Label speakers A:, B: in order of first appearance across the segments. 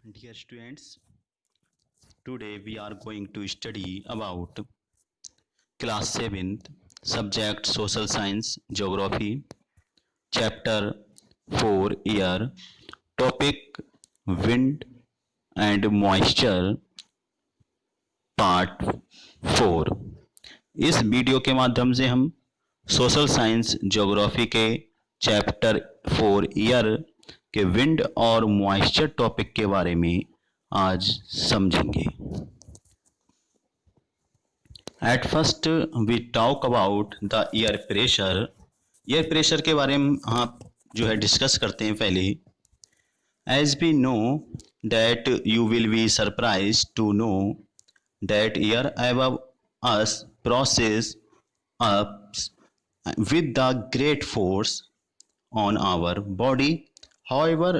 A: Dear students, today we are going to study about class 7th subject social science geography chapter 4 air topic wind and moisture part 4। इस video के माध्यम से हम social science geography के chapter 4 year के wind और moisture topic के बारे में आज समझेंगे। At first we talk about the air pressure. Air pressure के बारे में आप जो है डिस्कस करते हैं पहले। As we know that you will be surprise to know that air above us process up with the great force on our body. However,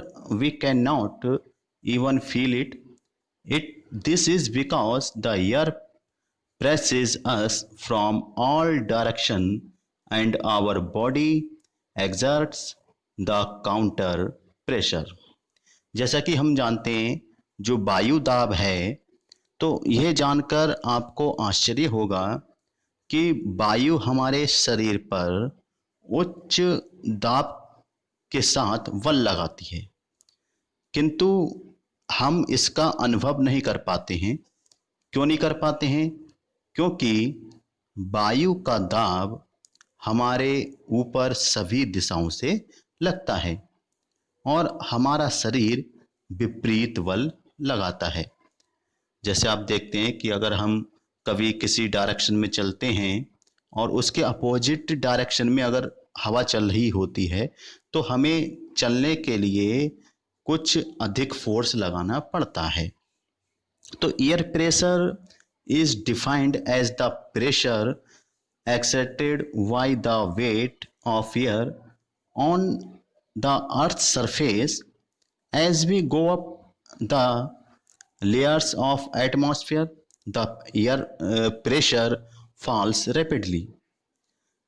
A: we cannot even feel it. This is because the air presses us from all direction and our body exerts the counter pressure. जैसा कि हम जानते हैं जो वायु दाब है, तो यह जानकर आपको आश्चर्य होगा कि वायु हमारे शरीर पर उच्च दाब के साथ बल लगाती है, किंतु हम इसका अनुभव नहीं कर पाते हैं। क्यों नहीं कर पाते हैं? क्योंकि वायु का दाब हमारे ऊपर सभी दिशाओं से लगता है और हमारा शरीर विपरीत बल लगाता है। जैसे आप देखते हैं कि अगर हम कभी किसी डायरेक्शन में चलते हैं और उसके अपोजिट डायरेक्शन में अगर हवा चल रही होती है, तो हमें चलने के लिए कुछ अधिक फोर्स लगाना पड़ता है। तो air pressure is defined as the pressure exerted by the weight of air on the earth surface as we go up the layers of atmosphere. The air pressure falls rapidly.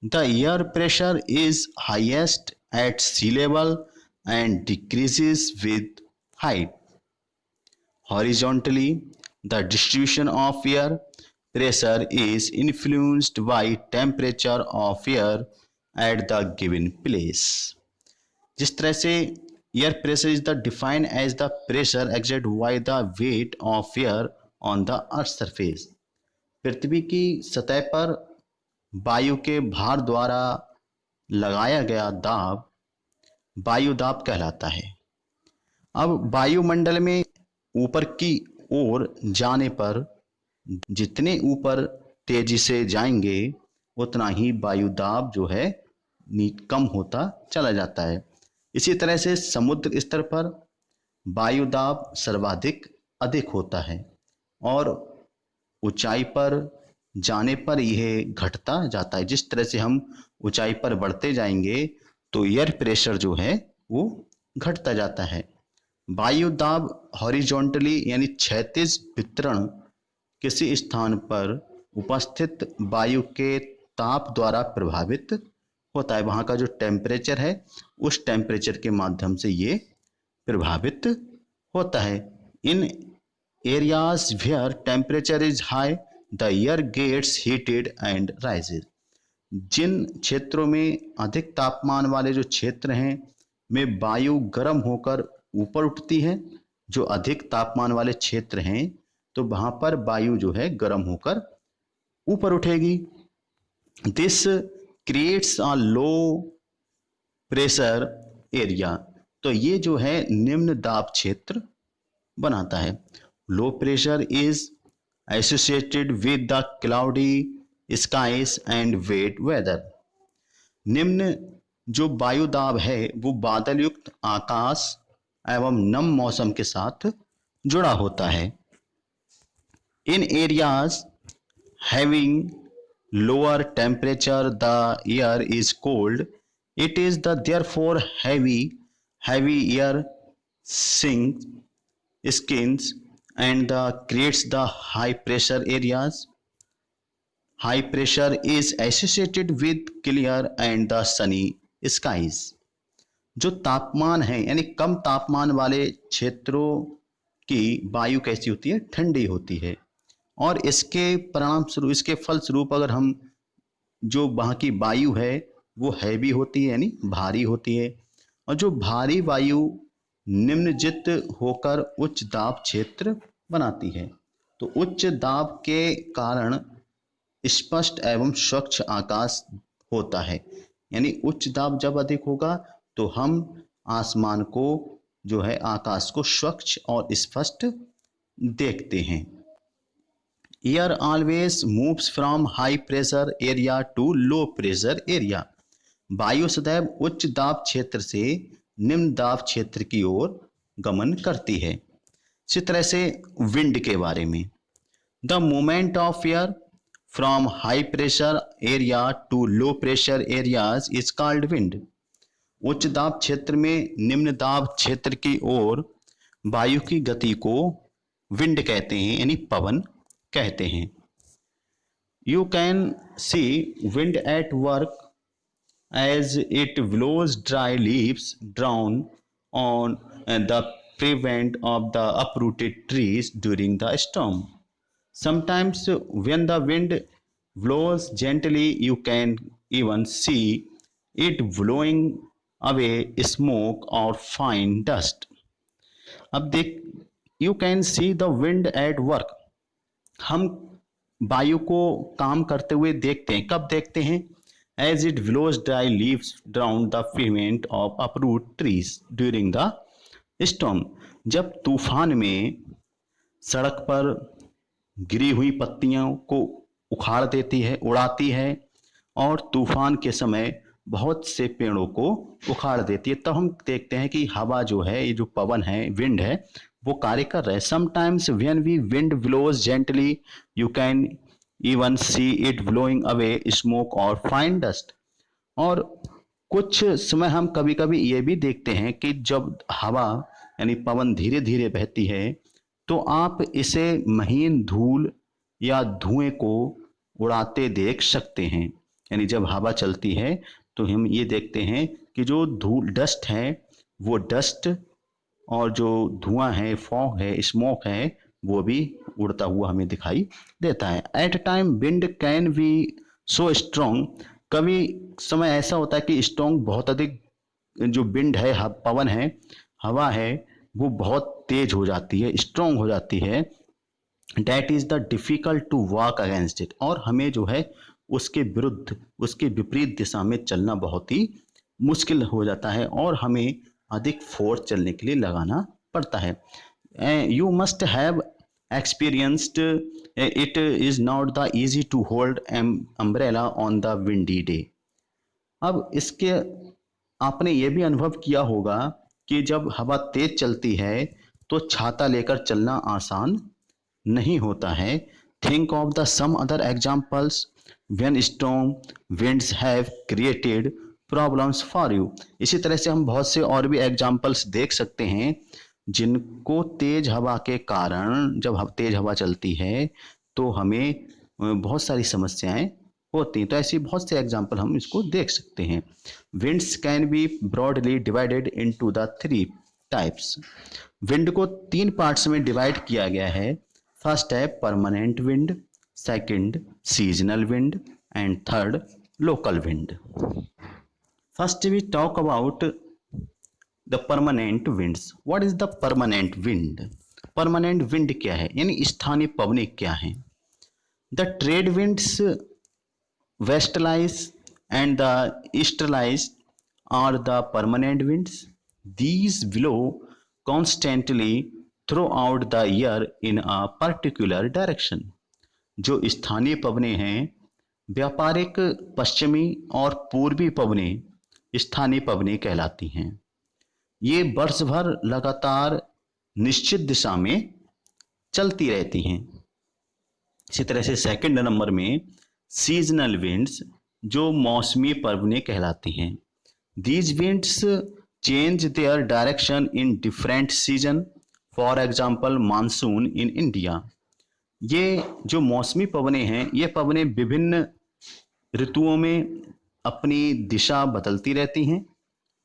A: The air pressure is highest at sea level and decreases with height. Horizontally, the distribution of air pressure is influenced by temperature of air at the given place. जिस तरह से air pressure is the defined as the pressure exerted by the weight of air on the earth surface. पृथ्वी की सतह पर वायु के भार द्वारा लगाया गया दाब वायु दाब कहलाता है। अब वायुमंडल में ऊपर की ओर जाने पर जितने ऊपर तेजी से जाएंगे उतना ही वायु दाब जो है कम होता चला जाता है। इसी तरह से समुद्र स्तर पर वायु दाब सर्वाधिक अधिक होता है और ऊंचाई पर जाने पर यह घटता जाता है। जिस तरह से हम ऊंचाई पर बढ़ते जाएंगे तो एयर प्रेशर जो है वो घटता जाता है। वायु दाब हॉरिजॉन्टली यानी क्षैतिज वितरण किसी स्थान पर उपस्थित वायु के ताप द्वारा प्रभावित होता है। वहाँ का जो टेम्परेचर है उस टेम्परेचर के माध्यम से ये प्रभावित होता है। In areas where temperature is high the air gets heated and rises. जिन क्षेत्रों में अधिक तापमान वाले जो क्षेत्र हैं में वायु गर्म होकर ऊपर उठती है। जो अधिक तापमान वाले क्षेत्र हैं तो वहाँ पर वायु जो है गर्म होकर ऊपर उठेगी। This creates a low pressure area. तो ये जो है निम्न दाब क्षेत्र बनाता है। Low pressure is associated with the cloudy skies and wet weather. निम्न जो वायु दाब है वो बादल युक्त आकाश एवं नम मौसम के साथ जुड़ा होता है। In areas having lower temperature the air is cold. It is the therefore heavy air sinks skins and the creates the high pressure areas. High pressure is associated with clear and the sunny skies. जो तापमान है यानी कम तापमान वाले क्षेत्रों की वायु कैसी होती है, ठंडी होती है। और इसके परिणाम स्वरूप, इसके फलस्वरूप अगर हम, जो वहाँ की वायु है वो हैवी होती है यानी भारी होती है, और जो भारी वायु निम्नजित होकर उच्च दाब क्षेत्र बनाती है। तो उच्च दाब के कारण स्पष्ट एवं स्वच्छ आकाश होता है, यानी उच्च दाब जब अधिक होगा तो हम आसमान को, जो है आकाश को स्वच्छ और स्पष्ट देखते हैं। Air always moves from high pressure area to low pressure area. वायु सदैव उच्च दाब क्षेत्र से निम्न दाब क्षेत्र की ओर गमन करती है। इसी तरह से विंड के बारे में, the movement of air from high pressure area to low pressure areas is called wind. उच्च दाब क्षेत्र में निम्न दाब क्षेत्र की ओर वायु की गति को विंड कहते हैं, यानी पवन कहते हैं। You can see wind at work as it blows dry leaves down on the prevent of the uprooted trees during the storm. Sometimes when the wind blows gently, you can even see it blowing away smoke or fine dust. अब देख, you can see the wind at work. हम वायु को काम करते हुए देखते हैं। कब देखते हैं? As it blows dry leaves down the pavement of uproot trees during the storm. जब तूफान में सड़क पर गिरी हुई पत्तियों को उखाड़ देती है, उड़ाती है, और तूफान के समय बहुत से पेड़ों को उखाड़ देती है, तब हम देखते हैं कि हवा जो है, ये जो पवन है, विंड है, वो कार्य कर रहा है। Sometimes when we wind blows gently you can even see it blowing away smoke और फाइन डस्ट। और कुछ समय हम कभी कभी ये भी देखते हैं कि जब हवा यानी पवन धीरे धीरे बहती है तो आप इसे महीन धूल या धुएं को उड़ाते देख सकते हैं। यानी जब हवा चलती है तो हम ये देखते हैं कि जो धूल डस्ट है, वो डस्ट और जो धुआं है, फॉग है, स्मोक है, वो भी उड़ता हुआ हमें दिखाई देता है। At time wind can be so strong. कभी समय ऐसा होता है कि स्ट्रॉन्ग, बहुत अधिक जो विंड है, पवन है, हवा है, वो बहुत तेज हो जाती है, स्ट्रॉन्ग हो जाती है। That is the difficult to walk against it. और हमें जो है उसके विरुद्ध, उसके विपरीत दिशा में चलना बहुत ही मुश्किल हो जाता है, और हमें अधिक फोर्स चलने के लिए लगाना पड़ता है। You must have experienced it is not the easy to hold an umbrella on the windy day. अब इसके आपने ये भी अनुभव किया होगा कि जब हवा तेज चलती है तो छाता लेकर चलना आसान नहीं होता है। Think of the some other examples when storm winds have created problems for you. इसी तरह से हम बहुत से और भी एग्जाम्पल्स देख सकते हैं जिनको तेज हवा के कारण, जब तेज हवा चलती है तो हमें बहुत सारी समस्याएं होती हैं। तो ऐसी बहुत से एग्जाम्पल हम इसको देख सकते हैं। Winds can be broadly divided into the 3 types. Wind को 3 पार्ट्स में डिवाइड किया गया है। फर्स्ट है permanent wind, second seasonal wind, and third local wind. First we talk about the permanent winds. What is the permanent wind? Permanent wind क्या है, यानी स्थानीय पवनें क्या हैं? The trade winds westerlies and the easterlies are the permanent winds. These blow constantly throughout the year in a particular direction. जो स्थानीय पवनें हैं, व्यापारिक पश्चिमी और पूर्वी पवनें स्थानीय पवनें कहलाती हैं। ये वर्ष भर लगातार निश्चित दिशा में चलती रहती हैं। इसी तरह से सेकंड नंबर में सीजनल विंड्स, जो मौसमी पवनें कहलाती हैं। These winds change their direction in different season, for example monsoon in India. ये जो मौसमी पवनें हैं, ये पवनें विभिन्न ऋतुओं में अपनी दिशा बदलती रहती हैं।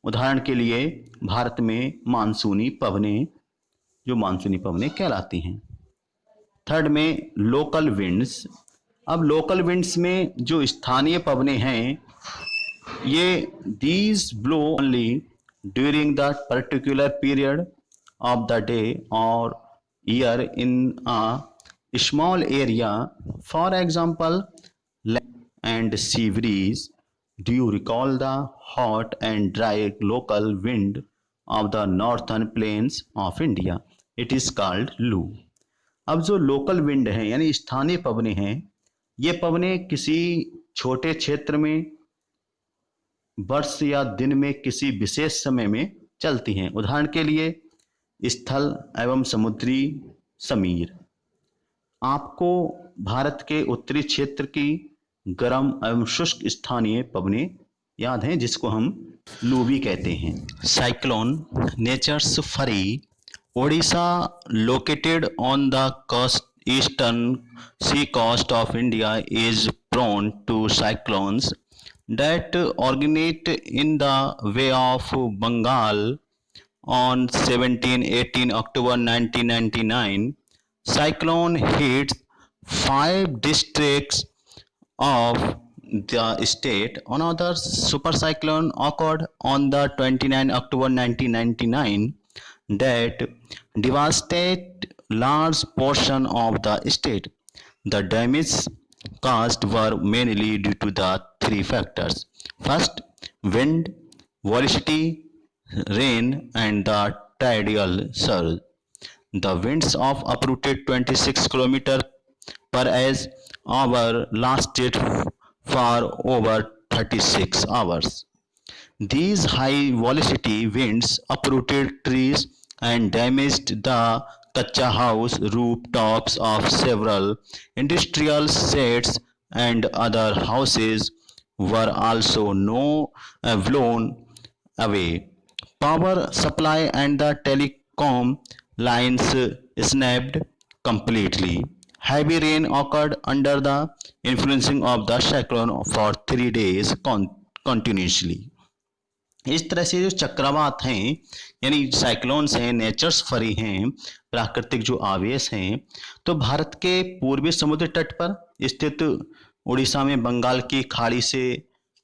A: उदाहरण के लिए भारत में मानसूनी पवनें जो मानसूनी पवनें कहलाती हैं। थर्ड में लोकल विंड्स। अब लोकल विंड्स में जो स्थानीय पवनें हैं ये these blow only during the particular period of the day or year in a small area. For example, land and sea breeze. Do you recall the hot and dry local wind of the northern plains of India? It is called लू। अब जो local wind है यानी स्थानीय पवनें हैं, ये पवनें किसी छोटे क्षेत्र में वर्ष या दिन में किसी विशेष समय में चलती हैं। उदाहरण के लिए स्थल एवं समुद्री समीर। आपको भारत के उत्तरी क्षेत्र की गर्म एवं शुष्क स्थानीय पवनें याद हैं जिसको हम लू भी कहते हैं। Cyclone nature's fury. Odisha located on the coast eastern sea coast of India is prone to cyclones that originate in the Bay of Bengal on 17-18 October 1999. Cyclone hits 5 districts of the state. Another super cyclone occurred on the 29 October 1999 that devastated large portion of the state. The damage caused were mainly due to the three factors. First, wind, velocity, rain, and the tidal surge. The winds of uprooted 26 km per hour lasted for over 36 hours. These high velocity winds uprooted trees and damaged the kacha house rooftops of several industrial sites, and other houses were also blown away. Power supply and the telecom lines snapped completely. Heavy rain occurred under the influencing of the cyclone for 3 days continuously. इस तरह से जो चक्रवात हैं यानी cyclones हैं, natures फरी हैं, प्राकृतिक जो आवेश हैं, तो भारत के पूर्वी समुद्र तट पर स्थित उड़ीसा में बंगाल की खाड़ी से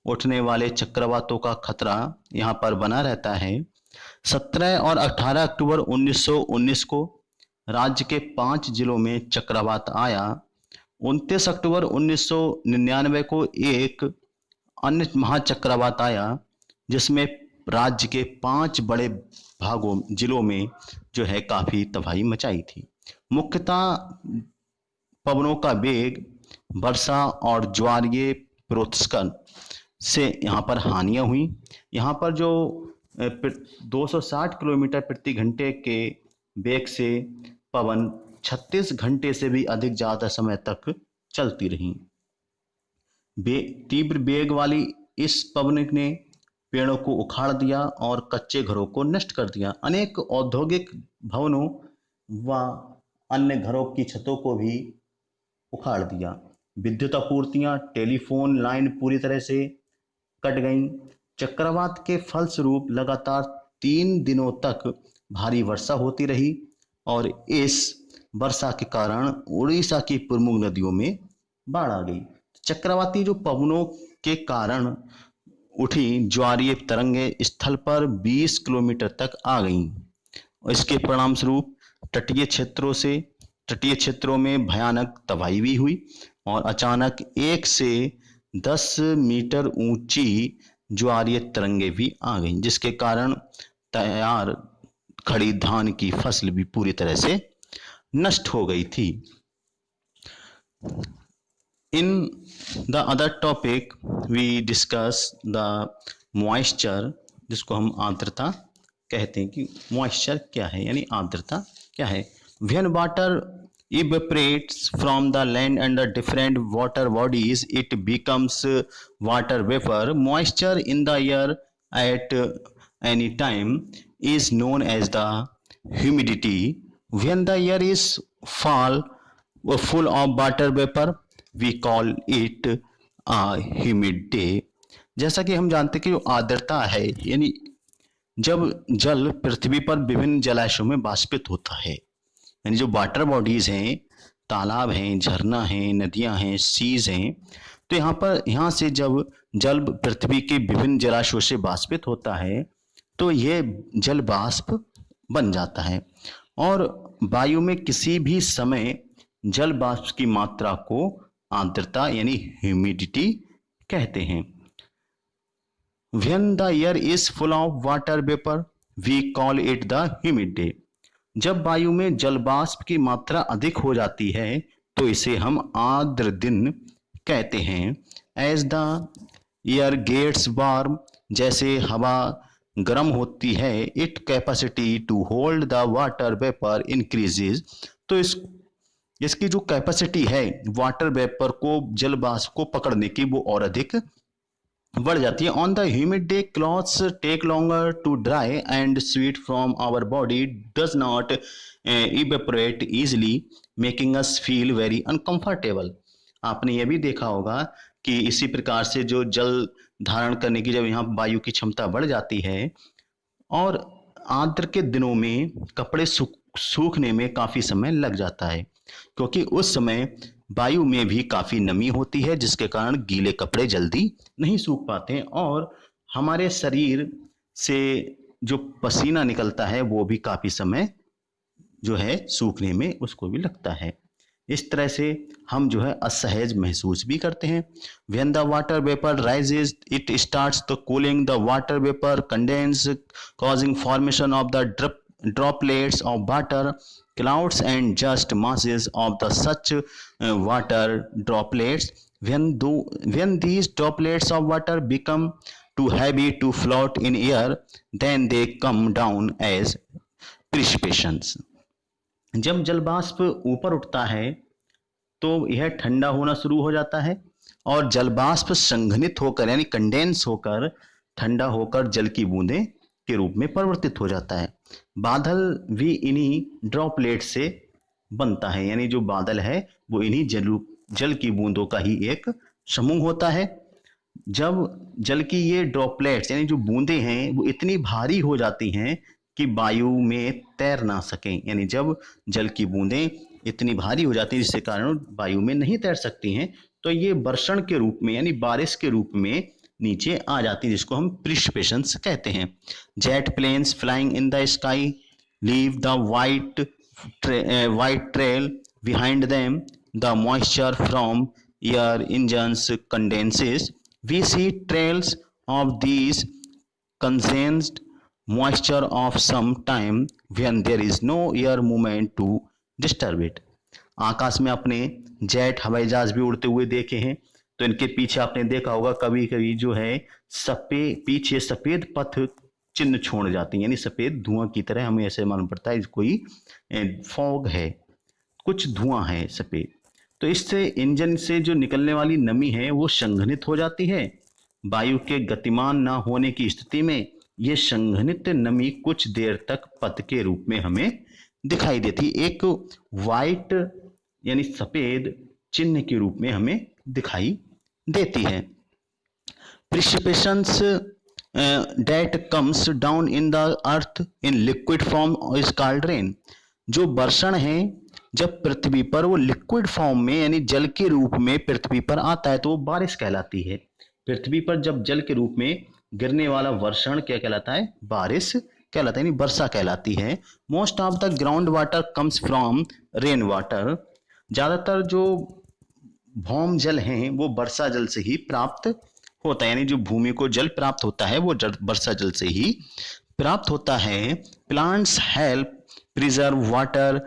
A: उठने वाले चक्रवातों का खतरा यहाँ पर बना रहता है। 17 और 18 अक्टूबर 1919 को राज्य के 5 जिलों में चक्रवात आया। 29 अक्टूबर 1999 को एक अन्य महाचक्रवात आया जिसमें राज्य के 5 बड़े जिलों में जो है काफी तबाही मचाई थी। मुख्यतः पवनों का वेग, वर्षा और ज्वारीय प्रोत्सर्जन से यहाँ पर हानियां हुई। यहाँ पर जो 260 किलोमीटर प्रति घंटे के वेग से पवन 36 घंटे से भी अधिक ज्यादा समय तक चलती रही। तीव्र वेग वाली इस पवन ने पेड़ों को उखाड़ दिया और कच्चे घरों को नष्ट कर दिया। अनेक औद्योगिक भवनों व अन्य घरों की छतों को भी उखाड़ दिया। विद्युत आपूर्तियां, टेलीफोन लाइन पूरी तरह से कट गईं। चक्रवात के फलस्वरूप लगातार 3 दिनों तक भारी वर्षा होती रही और इस वर्षा के कारण उड़ीसा की प्रमुख नदियों में बाढ़ आ गई। चक्रवाती जो पवनों के कारण उठी ज्वारीय तरंगे स्थल पर 20 किलोमीटर तक आ गईं। इसके परिणाम स्वरूप तटीय क्षेत्रों में भयानक तबाही भी हुई और अचानक 1 से 10 मीटर ऊंची ज्वारीय तरंगे भी आ गईं, जिसके कारण तैयार खड़ी धान की फसल भी पूरी तरह से नष्ट हो गई थी। In the other topic we discuss the moisture, जिसको हम आर्द्रता कहते हैं कि moisture क्या है यानी आर्द्रता क्या है। When water evaporates from the land under different water bodies, it becomes water vapor. Moisture in the air at any time is known as the humidity. When the air is full of water vapor, we call it a humid day. जैसा कि हम जानते हैं कि जो आर्द्रता है यानी जब जल पृथ्वी पर विभिन्न जलाशयों में वाष्पित होता है, यानी जो वाटर बॉडीज हैं, तालाब हैं, झरना हैं, नदियां हैं, सीज हैं, तो यहाँ से जब जल पृथ्वी के विभिन्न जलाशयों से वाष्पित होता है तो ये जल वाष्प बन जाता है और वायु में किसी भी समय जल वाष्प की मात्रा को आर्द्रता यानी ह्यूमिडिटी कहते हैं। When the air is full of water vapor, we call it the humid day. जब वायु में जल वाष्प की मात्रा अधिक हो जाती है तो इसे हम आर्द्र दिन कहते हैं। As the air gets warm, जैसे हवा गर्म होती है, its capacity to hold the water vapor increases. तो इसकी जो कैपेसिटी है वाटर वेपर को जल वाष्प को पकड़ने की वो और अधिक बढ़ जाती है। On the humid day clothes take longer to dry and sweat from our body does not evaporate easily making us feel very uncomfortable. आपने यह भी देखा होगा कि इसी प्रकार से जो जल धारण करने की जब यहाँ वायु की क्षमता बढ़ जाती है और आर्द्र के दिनों में कपड़े सूखने में काफी समय लग जाता है क्योंकि उस समय वायु में भी काफी नमी होती है जिसके कारण गीले कपड़े जल्दी नहीं सूख पाते हैं और हमारे शरीर से जो पसीना निकलता है वो भी काफी समय जो है सूखने में उसको भी लगता है। इस तरह से हम जो है असहज महसूस भी करते हैं। When the water vapor rises, it starts the cooling. The water vapor condenses, causing formation of the droplets of water. Clouds and just masses of the such water droplets. When these droplets of water become too heavy to float in air, then they come down as precipitations. जब जलवाष्प ऊपर उठता है तो यह ठंडा होना शुरू हो जाता है और जलवाष्प संघनित होकर यानी कंडेंस होकर ठंडा होकर जल की बूंदें के रूप में परिवर्तित हो जाता है। बादल भी इन्हीं ड्रॉपलेट से बनता है, यानी जो बादल है वो इन्हीं जल की बूंदों का ही एक समूह होता है। जब जल की ये ड्रॉपलेट्स यानी जो बूंदें हैं वो इतनी भारी हो जाती हैं कि वायु में तैर ना सकें, यानी जब जल की बूंदें इतनी भारी हो जाती है जिसके कारण वायु में नहीं तैर सकती हैं तो ये वर्षण के रूप में यानी बारिश के रूप में नीचे आ जाती है जिसको हम प्रिसिपिटेशंस कहते हैं। Jet planes flying in the sky leave the white trail behind them the moisture from air engines condenses we see trails of these condensed moisture of some time when there is no air movement to disturb it। आकाश में अपने jet हवाई जहाज भी उड़ते हुए देखे हैं तो इनके पीछे आपने देखा होगा कभी कभी जो है पीछे सफेद पथ चिन्ह छोड़ जाते हैं, यानी सफेद धुआं की तरह हमें ऐसे मालूम पड़ता है कोई फॉग है, कुछ धुआं है सफेद। तो इससे इंजन से जो निकलने वाली नमी है वो संघनित हो जाती है। वायु के गतिमान ना होने की स्थिति में ये संघनित नमी कुछ देर तक पथ के रूप में हमें दिखाई देती, एक वाइट यानी सफेद चिन्ह के रूप में हमें दिखाई देती है। प्रिसिपिटेशंस that comes down in the earth in liquid form is called rain। जो वर्षण है जब पृथ्वी पर वो लिक्विड फॉर्म में यानी जल के रूप में पृथ्वी पर आता है तो वो बारिश कहलाती है। पृथ्वी पर जब जल के रूप में गिरने वाला वर्षण क्या कहलाता है? बारिश कहलाता है, यानी वर्षा कहलाती है। Most of the ground water comes from rain water. ज्यादातर जो भौम जल हैं वो वर्षा जल से ही प्राप्त होता है, यानी जो भूमि को जल प्राप्त होता है वो वर्षा जल से ही प्राप्त होता है। Plants help preserve water.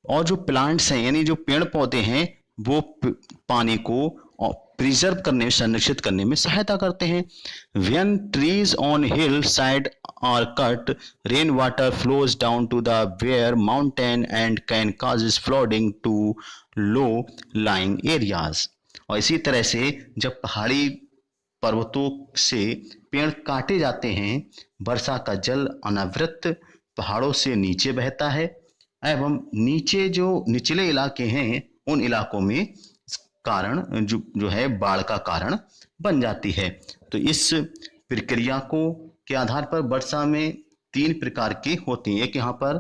A: और जो प्लांट्स हैं यानी जो पेड़ पौधे हैं वो पानी को प्रिजर्व करने संरक्षित करने में सहायता करते हैं। When trees on hill side are cut rain water flows down to the where mountain and can causes flooding to low lying areas. और इसी तरह से जब पहाड़ी पर्वतों से पेड़ काटे जाते हैं वर्षा का जल अनावृत पहाड़ों से नीचे बहता है एवं नीचे जो निचले इलाके हैं उन इलाकों में कारण जो है बाढ़ का कारण बन जाती है। तो इस प्रक्रिया को के आधार पर वर्षा में 3 प्रकार की होती हैं। एक यहाँ पर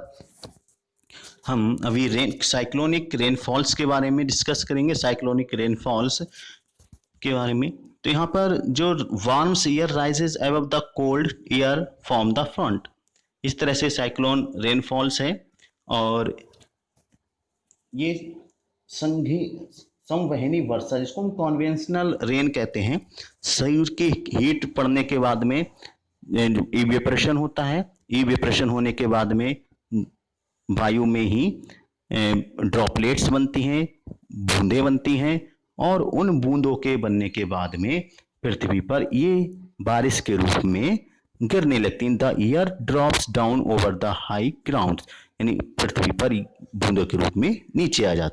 A: हम अभी साइक्लोनिक रेनफॉल्स के बारे में डिस्कस करेंगे, साइक्लोनिक रेनफॉल्स के बारे में। तो यहाँ पर जो warms air rises above the cold air from the front, इस तरह से साइक्लोन रेनफॉल्स है। और ये संवहनी वर्षा, जिसको हम कॉन्वेंशनल रेन कहते हैं, सूर्य की हीट पड़ने के बाद में इवेपोरेशन होता है। इवेपोरेशन होने के बाद में वायु में ही ड्रॉपलेट्स बनती हैं, बूंदें बनती हैं, और उन बूंदों के बनने के बाद में पृथ्वी पर ये बारिश के रूप में गिरने लगती हैं। The air drops down over the high ground, यानी पृथ्वी पर बूंदों के रूप में नीचे आ जाती है।